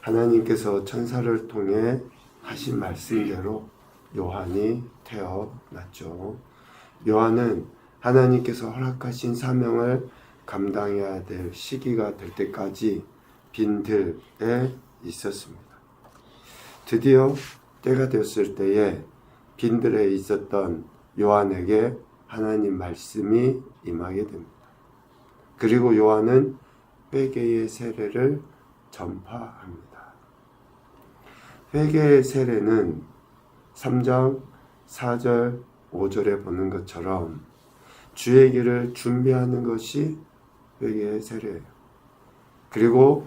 하나님께서 천사를 통해 하신 말씀대로 요한이 태어났죠. 요한은 하나님께서 허락하신 사명을 감당해야 될 시기가 될 때까지 빈들에 있었습니다. 드디어 때가 되었을 때에 빈들에 있었던 요한에게 하나님 말씀이 임하게 됩니다. 그리고 요한은 회개의 세례를 전파합니다. 회개의 세례는 3장 4절 5절에 보는 것처럼 주의 길을 준비하는 것이 회개의 세례예요. 그리고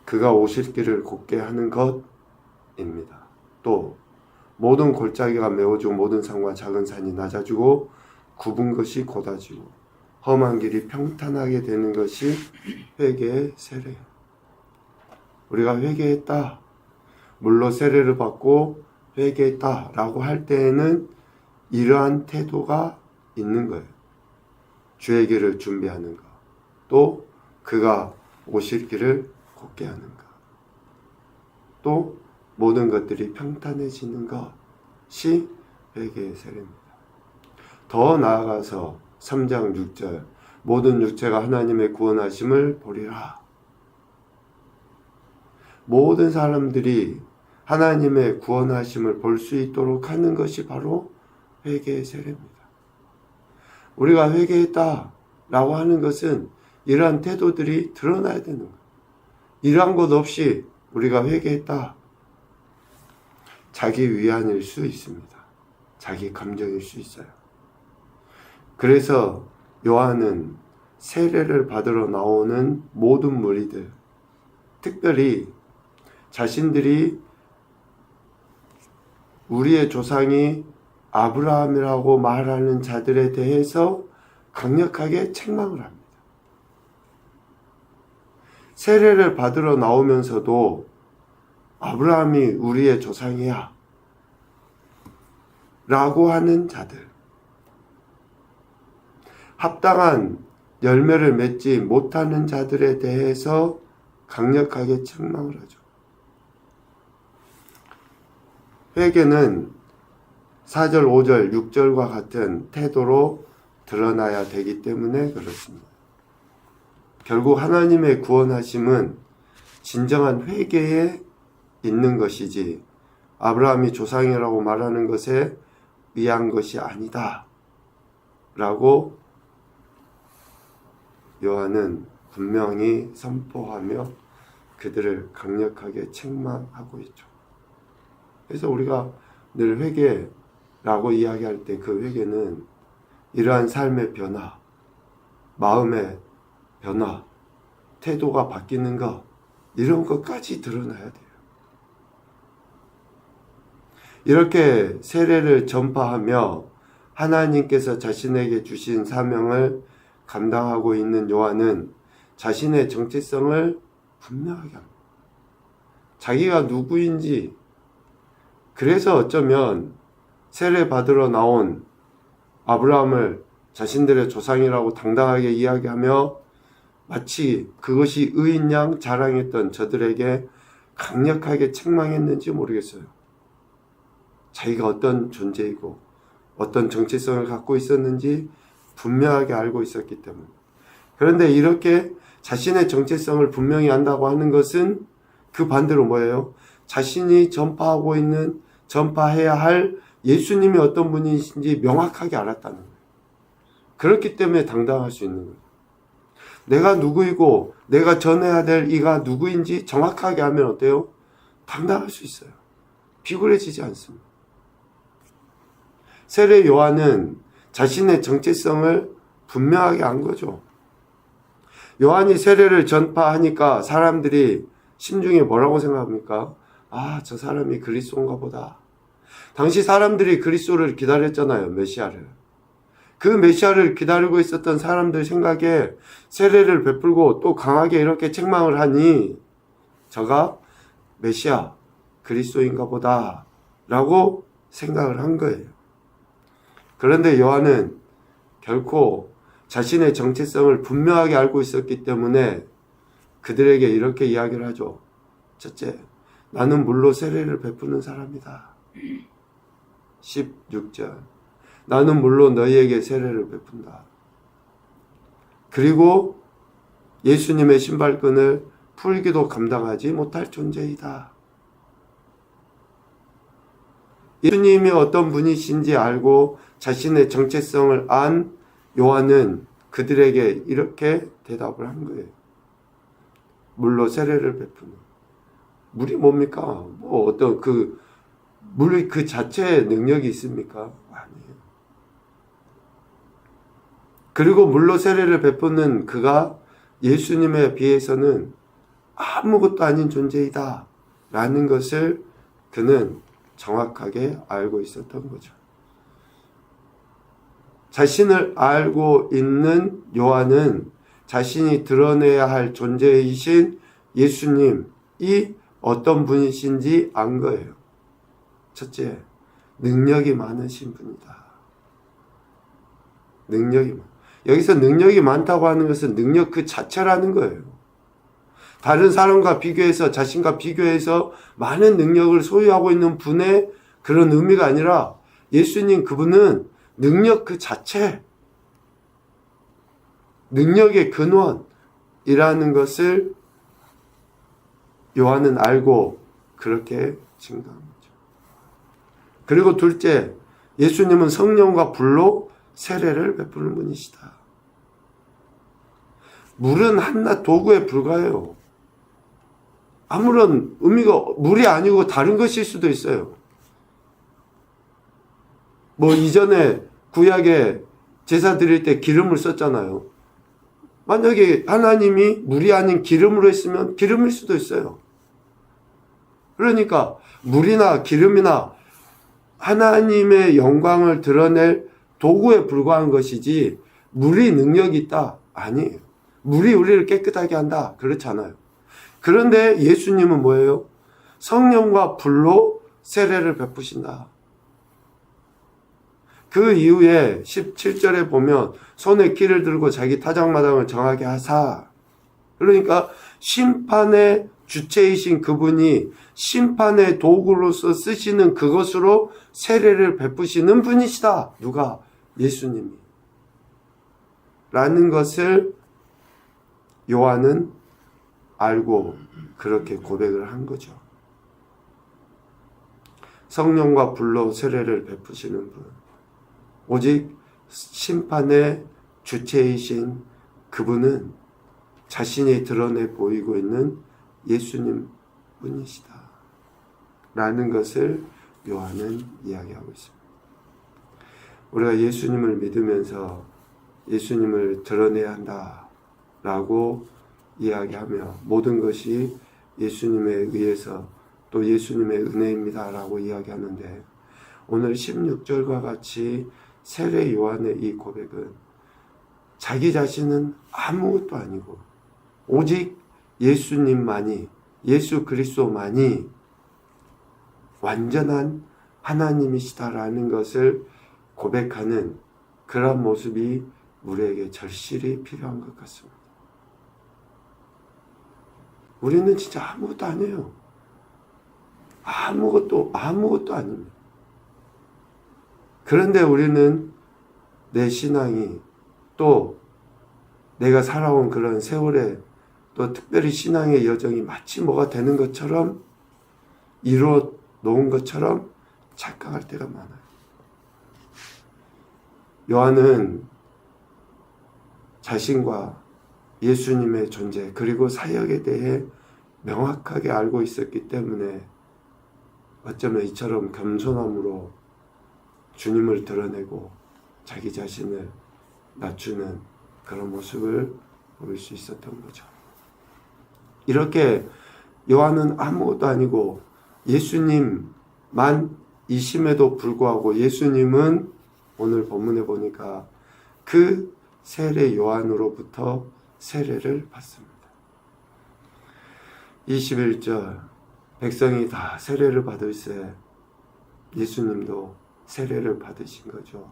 그가 오실 길을 곧게 하는 것입니다. 또 모든 골짜기가 메워지고 모든 산과 작은 산이 낮아지고 굽은 것이 곧아지고 험한 길이 평탄하게 되는 것이 회개의 세례예요. 우리가 회개했다, 물로 세례를 받고 회개했다 라고 할 때에는 이러한 태도가 있는 거예요. 주의 길을 준비하는 것, 또 그가 오실 길을 곧게 하는 것, 또 모든 것들이 평탄해지는 것이 회개의 세례입니다. 더 나아가서 3장 6절 모든 육체가 하나님의 구원하심을 보리라. 모든 사람들이 하나님의 구원하심을 볼 수 있도록 하는 것이 바로 회개의 세례입니다. 우리가 회개했다 라고 하는 것은 이러한 태도들이 드러나야 되는 거예요. 이러한 것 없이 우리가 회개했다, 자기 위안일 수 있습니다. 자기 감정일 수 있어요. 그래서 요한은 세례를 받으러 나오는 모든 무리들, 특별히 자신들이 우리의 조상이 아브라함이라고 말하는 자들에 대해서 강력하게 책망을 합니다. 세례를 받으러 나오면서도 아브라함이 우리의 조상이야 라고 하는 자들, 합당한 열매를 맺지 못하는 자들에 대해서 강력하게 책망을 하죠. 회개는 4절, 5절, 6절과 같은 태도로 드러나야 되기 때문에 그렇습니다. 결국 하나님의 구원하심은 진정한 회개에 있는 것이지 아브라함이 조상이라고 말하는 것에 의한 것이 아니다 라고 요한은 분명히 선포하며 그들을 강력하게 책망하고 있죠. 그래서 우리가 늘 회개라고 이야기할 때 그 회개는 이러한 삶의 변화, 마음의 변화, 태도가 바뀌는 것, 이런 것까지 드러나야 돼요. 이렇게 세례를 전파하며 하나님께서 자신에게 주신 사명을 감당하고 있는 요한은 자신의 정체성을 분명하게 합니다. 자기가 누구인지, 그래서 어쩌면 세례 받으러 나온 아브라함을 자신들의 조상이라고 당당하게 이야기하며 마치 그것이 의인 양 자랑했던 저들에게 강력하게 책망했는지 모르겠어요. 자기가 어떤 존재이고 어떤 정체성을 갖고 있었는지 분명하게 알고 있었기 때문에. 그런데 이렇게 자신의 정체성을 분명히 안다고 하는 것은 그 반대로 뭐예요? 자신이 전파해야 할 예수님이 어떤 분이신지 명확하게 알았다는 거예요. 그렇기 때문에 당당할 수 있는 거예요. 내가 누구이고 내가 전해야 될 이가 누구인지 정확하게 알면 어때요? 당당할 수 있어요. 비굴해지지 않습니다. 세례 요한은 자신의 정체성을 분명하게 안 거죠. 요한이 세례를 전파하니까 사람들이 심중에 뭐라고 생각합니까? 아, 저 사람이 그리스도인가 보다. 당시 사람들이 그리스도를 기다렸잖아요, 메시아를. 그 메시아를 기다리고 있었던 사람들 생각에 세례를 베풀고 또 강하게 이렇게 책망을 하니 저가 메시아, 그리스도인가 보다 라고 생각을 한 거예요. 그런데 요한은 결코 자신의 정체성을 분명하게 알고 있었기 때문에 그들에게 이렇게 이야기를 하죠. 첫째, 나는 물로 세례를 베푸는 사람이다. 16절. 나는 물로 너희에게 세례를 베푼다. 그리고 예수님의 신발끈을 풀기도 감당하지 못할 존재이다. 예수님이 어떤 분이신지 알고 자신의 정체성을 안 요한은 그들에게 이렇게 대답을 한 거예요. 물로 세례를 베푸는. 물이 뭡니까? 뭐 어떤 물이 그 자체의 능력이 있습니까? 아니에요. 그리고 물로 세례를 베푸는 그가 예수님에 비해서는 아무것도 아닌 존재이다 라는 것을 그는 정확하게 알고 있었던 거죠. 자신을 알고 있는 요한은 자신이 드러내야 할 존재이신 예수님이 어떤 분이신지 안 거예요. 첫째, 능력이 많으신 분이다. 여기서 능력이 많다고 하는 것은 능력 그 자체라는 거예요. 다른 사람과 비교해서, 자신과 비교해서 많은 능력을 소유하고 있는 분의 그런 의미가 아니라 예수님 그분은 능력 그 자체, 능력의 근원이라는 것을 요한은 알고 그렇게 증거한 거죠. 그리고 둘째, 예수님은 성령과 불로 세례를 베푸는 분이시다. 물은 한낱 도구에 불과해요. 아무런 의미가, 물이 아니고 다른 것일 수도 있어요. 뭐 이전에 구약에 제사 드릴 때 기름을 썼잖아요. 만약에 하나님이 물이 아닌 기름으로 했으면 기름일 수도 있어요. 그러니까 물이나 기름이나 하나님의 영광을 드러낼 도구에 불과한 것이지 물이 능력이 있다? 아니에요. 물이 우리를 깨끗하게 한다? 그렇잖아요. 그런데 예수님은 뭐예요? 성령과 불로 세례를 베푸신다. 그 이후에 17절에 보면 손에 키를 들고 자기 타작마당을 정하게 하사. 그러니까 심판의 주체이신 그분이 심판의 도구로서 쓰시는 그것으로 세례를 베푸시는 분이시다. 누가? 예수님이. 라는 것을 요한은 알고 그렇게 고백을 한 거죠. 성령과 불로 세례를 베푸시는 분. 오직 심판의 주체이신 그분은 자신이 드러내 보이고 있는 예수님 분이시다. 라는 것을 요한은 이야기하고 있습니다. 우리가 예수님을 믿으면서 예수님을 드러내야 한다. 라고 이야기하며 모든 것이 예수님에 의해서 또 예수님의 은혜입니다. 라고 이야기하는데 오늘 16절과 같이 세례 요한의 이 고백은 자기 자신은 아무것도 아니고 오직 예수님만이, 예수 그리스도만이 완전한 하나님이시다라는 것을 고백하는 그런 모습이 우리에게 절실히 필요한 것 같습니다. 우리는 진짜 아무것도 아니에요. 아무것도 아닙니다. 그런데 우리는 내 신앙이 또 내가 살아온 그런 세월에 또 특별히 신앙의 여정이 마치 뭐가 되는 것처럼 이루어 놓은 것처럼 착각할 때가 많아요. 요한은 자신과 예수님의 존재 그리고 사역에 대해 명확하게 알고 있었기 때문에 어쩌면 이처럼 겸손함으로 주님을 드러내고 자기 자신을 낮추는 그런 모습을 보일 수 있었던 거죠. 이렇게 요한은 아무것도 아니고 예수님만 이심에도 불구하고 예수님은 오늘 본문에 보니까 그 세례 요한으로부터 세례를 받습니다. 21절 백성이 다 세례를 받을세 예수님도 세례를 받으신 거죠.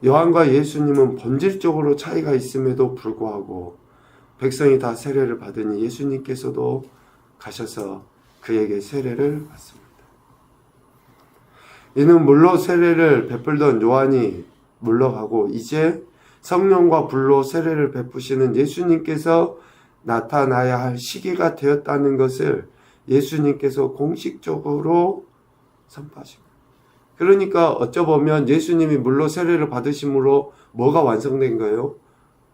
요한과 예수님은 본질적으로 차이가 있음에도 불구하고 백성이 다 세례를 받으니 예수님께서도 가셔서 그에게 세례를 받습니다. 이는 물로 세례를 베풀던 요한이 물러가고 이제 성령과 불로 세례를 베푸시는 예수님께서 나타나야 할 시기가 되었다는 것을 예수님께서 공식적으로 선포하십니다. 그러니까 어쩌보면 예수님이 물로 세례를 받으심으로 뭐가 완성된 거예요?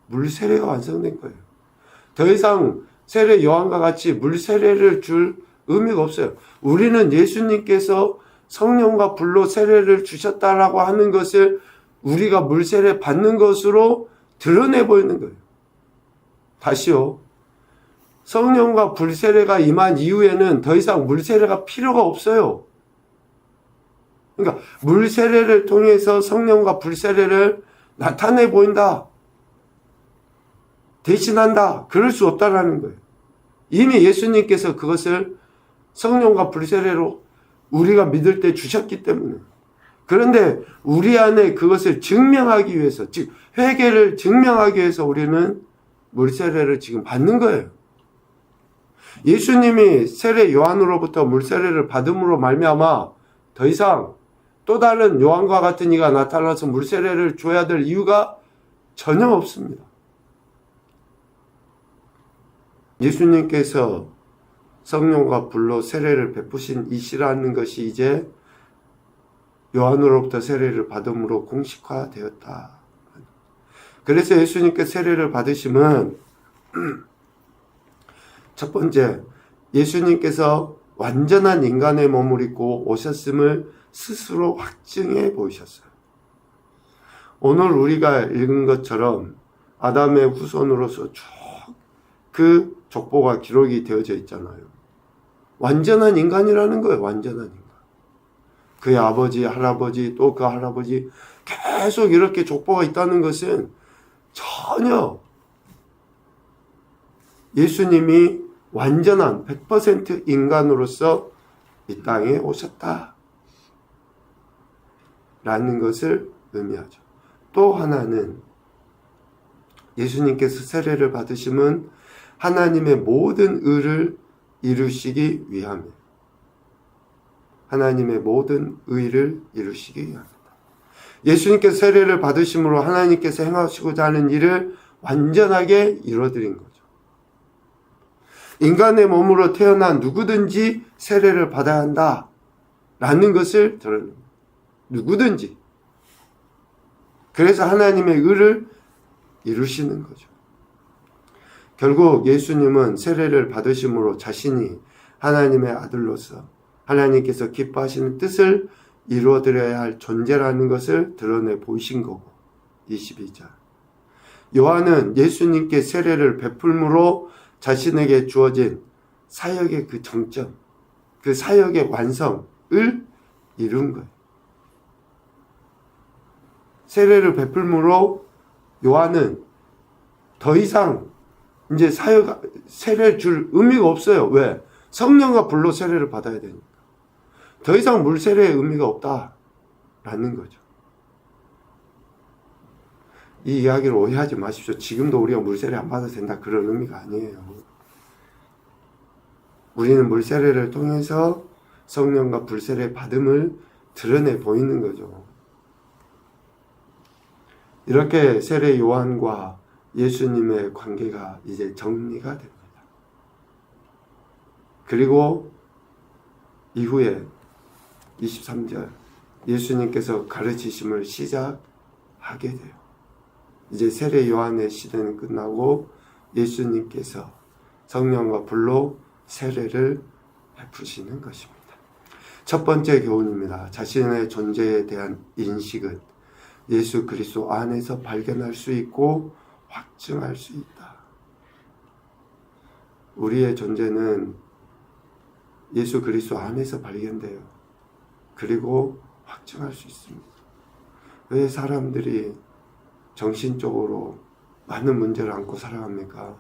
물 세례가 완성된 거예요. 더 이상 세례 요한과 같이 물 세례를 줄 의미가 없어요. 우리는 예수님께서 성령과 불로 세례를 주셨다라고 하는 것을 우리가 물 세례 받는 것으로 드러내 보이는 거예요. 다시요. 성령과 불 세례가 임한 이후에는 더 이상 물 세례가 필요가 없어요. 그러니까 물 세례를 통해서 성령과 불 세례를 나타내 보인다. 대신한다. 그럴 수 없다라는 거예요. 이미 예수님께서 그것을 성령과 불 세례로 우리가 믿을 때 주셨기 때문에. 그런데 우리 안에 그것을 증명하기 위해서, 즉 회개를 증명하기 위해서 우리는 물 세례를 지금 받는 거예요. 예수님이 세례 요한으로부터 물 세례를 받음으로 말미암아 더 이상 또 다른 요한과 같은 이가 나타나서 물 세례를 줘야 될 이유가 전혀 없습니다. 예수님께서 성령과 불로 세례를 베푸신 이 시라는 것이 이제 요한으로부터 세례를 받음으로 공식화되었다. 그래서 예수님께 세례를 받으심은 첫 번째, 예수님께서 완전한 인간의 몸을 입고 오셨음을 스스로 확증해 보이셨어요. 오늘 우리가 읽은 것처럼 아담의 후손으로서 쭉 그 족보가 기록이 되어져 있잖아요. 완전한 인간이라는 거예요. 완전한 인간. 그의 아버지, 할아버지, 또 그 할아버지 계속 이렇게 족보가 있다는 것은 전혀 예수님이 완전한 100% 인간으로서 이 땅에 오셨다 라는 것을 의미하죠. 또 하나는 예수님께서 세례를 받으심은 하나님의 모든 의를 이루시기 위함이에요. 하나님의 모든 의를 이루시기 위함이다. 예수님께서 세례를 받으심으로 하나님께서 행하시고자 하는 일을 완전하게 이루어드린 거죠. 인간의 몸으로 태어난 누구든지 세례를 받아야 한다 라는 것을 드러냅니다. 누구든지. 그래서 하나님의 의를 이루시는 거죠. 결국 예수님은 세례를 받으심으로 자신이 하나님의 아들로서 하나님께서 기뻐하시는 뜻을 이루어드려야 할 존재라는 것을 드러내 보이신 거고. 22절. 요한은 예수님께 세례를 베풀므로 자신에게 주어진 사역의 그 정점, 그 사역의 완성을 이룬 거예요. 세례를 베풀므로 요한은 더 이상 이제 세례를 줄 의미가 없어요. 왜? 성령과 불로 세례를 받아야 되니까. 더 이상 물 세례의 의미가 없다라는 거죠. 이 이야기를 오해하지 마십시오. 지금도 우리가 물 세례 안 받아도 된다 그런 의미가 아니에요. 우리는 물 세례를 통해서 성령과 불 세례 받음을 드러내 보이는 거죠. 이렇게 세례 요한과 예수님의 관계가 이제 정리가 됩니다. 그리고 이후에 23절 예수님께서 가르치심을 시작하게 돼요. 이제 세례 요한의 시대는 끝나고 예수님께서 성령과 불로 세례를 베푸시는 것입니다. 첫 번째 교훈입니다. 자신의 존재에 대한 인식은 예수 그리스도 안에서 발견할 수 있고 확증할 수 있다. 우리의 존재는 예수 그리스도 안에서 발견돼요. 그리고 확증할 수 있습니다. 왜 사람들이 정신적으로 많은 문제를 안고 살아갑니까?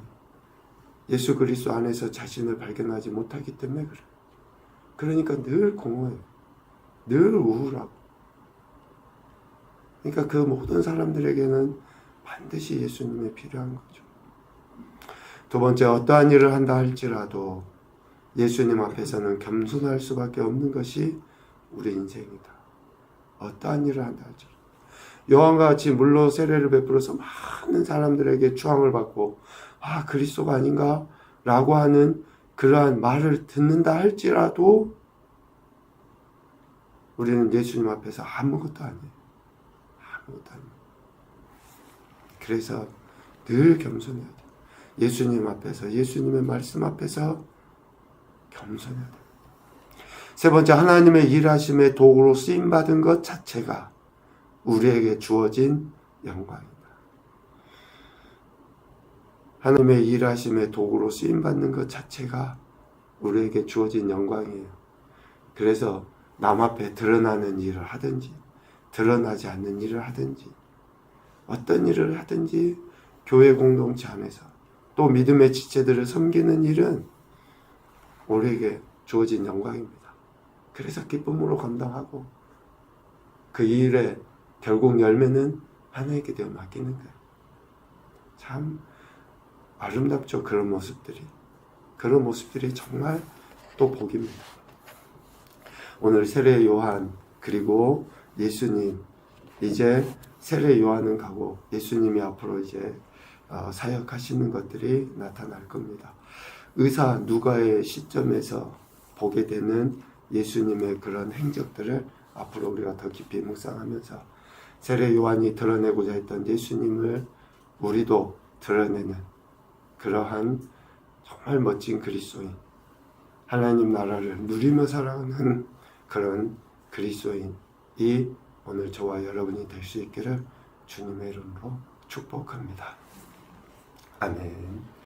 예수 그리스도 안에서 자신을 발견하지 못하기 때문에 그래요. 그러니까 늘 공허해요. 늘 우울하고. 그러니까 그 모든 사람들에게는 반드시 예수님이 필요한 거죠. 두 번째, 어떠한 일을 한다 할지라도 예수님 앞에서는 겸손할 수밖에 없는 것이 우리 인생이다. 어떠한 일을 한다 할지라도. 요한과 같이 물로 세례를 베풀어서 많은 사람들에게 추앙을 받고 그리스도가 아닌가? 라고 하는 그러한 말을 듣는다 할지라도 우리는 예수님 앞에서 아무것도 아니에요. 아무것도 아니에요. 그래서 늘 겸손해야 돼요. 예수님 앞에서, 예수님의 말씀 앞에서 겸손해야 돼요. 세 번째, 하나님의 일하심의 도구로 쓰임받은 것 자체가 우리에게 주어진 영광입니다. 하나님의 일하심의 도구로 쓰임받는 것 자체가 우리에게 주어진 영광이에요. 그래서 남 앞에 드러나는 일을 하든지 드러나지 않는 일을 하든지 어떤 일을 하든지 교회 공동체 안에서 또 믿음의 지체들을 섬기는 일은 우리에게 주어진 영광입니다. 그래서 기쁨으로 감당하고 그 일의 결국 열매는 하나님께 되어 맡기는 거예요. 참 아름답죠. 그런 모습들이 정말 또 복입니다. 오늘 세례 요한 그리고 예수님, 이제 세례 요한은 가고 예수님이 앞으로 이제 사역하시는 것들이 나타날 겁니다. 의사 누가의 시점에서 보게 되는 예수님의 그런 행적들을 앞으로 우리가 더 깊이 묵상하면서 세례 요한이 드러내고자 했던 예수님을 우리도 드러내는 그러한 정말 멋진 그리스도인, 하나님 나라를 누리며 살아가는 그런 그리스도인이 오늘 저와 여러분이 될 수 있기를 주님의 이름으로 축복합니다. 아멘.